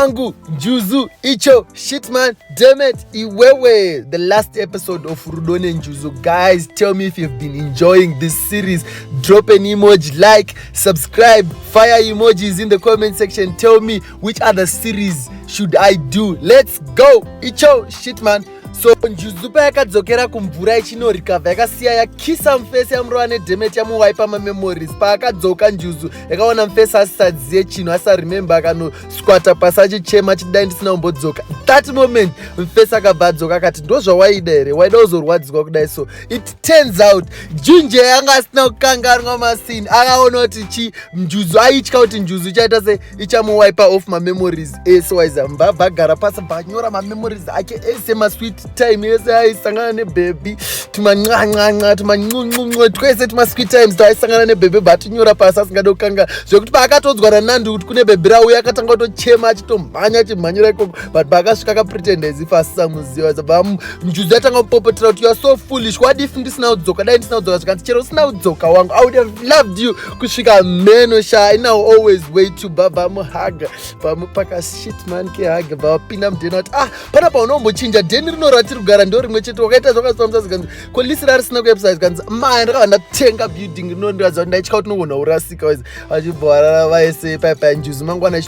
Njuzu, Icho, shitman, damn it, Iwewe. The last episode of Rudo neNjuzu. Guys, tell me if you've been enjoying this series. Drop an emoji, like, subscribe, fire emojis in the comment section. Tell me which other series should I do. Let's go, Icho, shitman. So Njuzu paakadzokera kumvura ichinorikavha yakasiya yakisa mufesi yamurova nedhemeti yamuwaipa mamemories. Paakadzoka Njuzu yakaona mufesi asisadziye chinhu asaremember akanoskwata pasi achichema achidai ndisina kumbodzoka. That moment mufesi akabva adzoka akati ndozvawaida here, waida kuzorwadziswa kudai. So it turns out Junje yanga asina kukanganwa masini akaona kuti Njuzu aitya kuti Njuzu ichaita se ichamuwaipa off mamemories ese waiza mbavha agara pasi banyora mamemories ake ese masweet time yese aisangana nebaby tumancancanca tumancuncuncu twese tumasweet times taaisangana nebaby but nyora pasi asingade kukanga zvekuti paakatodzwa naNandi kuti kune baby rauya akatanga kutochema achitomhanya achimhanyira ikoko but paakasvika akapretenda as if asisamuziva zabva Njuzu atanga kupopotera kuti you are so foolish, what if ndisina kudzoka, dai ndisina kudzoka zvikanzi chero usina kudzoka wangu I would have loved you kusvika meno sha I now always wait to baba muhaga pamupaka shit man kehaga vapinda mudheni ati panapa unombochinja dheni rinorati kugara ndo rimwe chete wakaita zvakasipamusa zikanzi kolisira risina kuepisa zikanzi mai ndakava ndatenga building rinondiradza kuti ndaitya kuti nogona kurasika waizi achibva varara vaese paipa Njuzu mangwana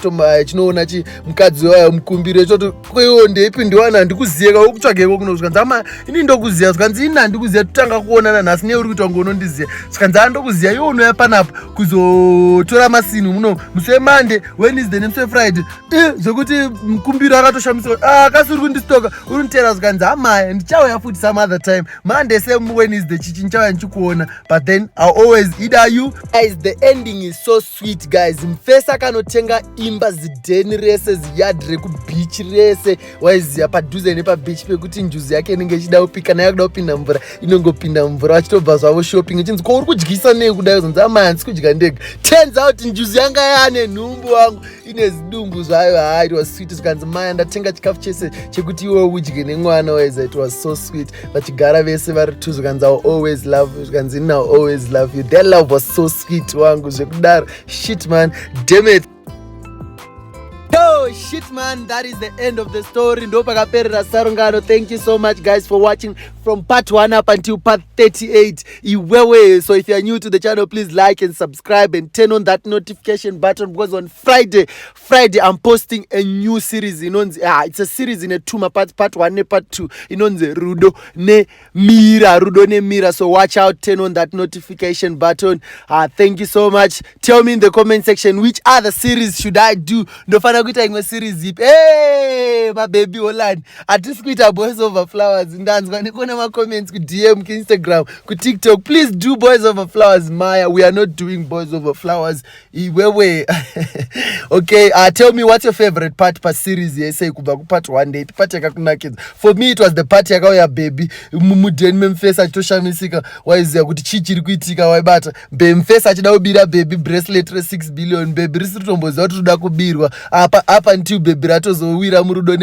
chinoona mukadzi wayo mukumbiro choti kwewo ndeipi ndiwana handikuziye kaukutsvageko kuno zvikanzi ama ini ndokuziya zvikanzi ini handikuziya totanga kuonana nhasi neuri kuti wange unondiziya zvikanzi andokuziya iwo unouya panapa kuzotora masini muno musi wemande Wednesday nemusi wefriday zvekuti mukumbiro akatoshamisika akasiri kundistoka uri nitera zvikanzi amaya ndichauya futi some other time Monday Wednesday chichi ndichauya ndichikuona but then I always either you guys. The ending is so sweet guys. Mufesi akanotenga imba zidheni rese ziyard rekubeach rese waiziya padhuze nepabeach pekuti Njuzu yake inenge ichida kupika naye akuda kupinda mvura inongopinda mvura vachitobva zvavo shopping ichinzi ko uri kudyisa nei kudai zonzi amaya handisi kudya ndega. Turns out Njuzu yanga yaane nhumbu wangu ine zidumbu zvayo it was sweet zvikanzi maya ndatenga chikafu chese chekuti iwe udye nemwana waiza it was so sweet vachigara vese vari two zvikanzi I will always love you zvikanzi I will always love you. Their love was so sweet wangu zvekudaro shit man damn it. Yo, shit man, that is the end of the story. Ndo pakaperera sarungano. Thank you so much guys for watching from part 1 up until part 38 Iwewe. So if you are new to the channel, please like and subscribe and turn on that notification button because on Friday I'm posting a new series. It's a series in a two parts, part 1 and part 2. Inonze Rudo neMira. So watch out, turn on that notification button. Thank you so much. Tell me in the comment section which other series should I do. Ndofana kuita imwe series zip. Hey, my baby Holland. Atisi kuita Boys Over Flowers. Ndanzwa nikona ma comments ku DM ku Instagram ku TikTok. Please do Boys Over Flowers Maya. We are not doing Boys Over Flowers. Iwewe. Okay, tell me what's your favorite part per series yese kubva ku part 1 day. Part yakakunakidza. For me it was the part yakauya baby. Mudeni memfesa achitoshamisika waiziya kuti chichiri kuitika waibata. Mfesa achida kubira baby bracelet re 6 billion baby risiri tomboziva kuti toda kubirwa. Apa until baby ratozowira murudo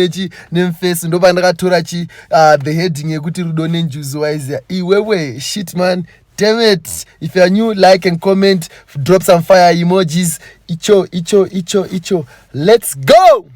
nemfesi ndo pandakatora the heading yekuti Rudo neNjuzu waiziya Iwewe shit man damn it. If you are new, like and comment, drop some fire emojis. Icho let's go.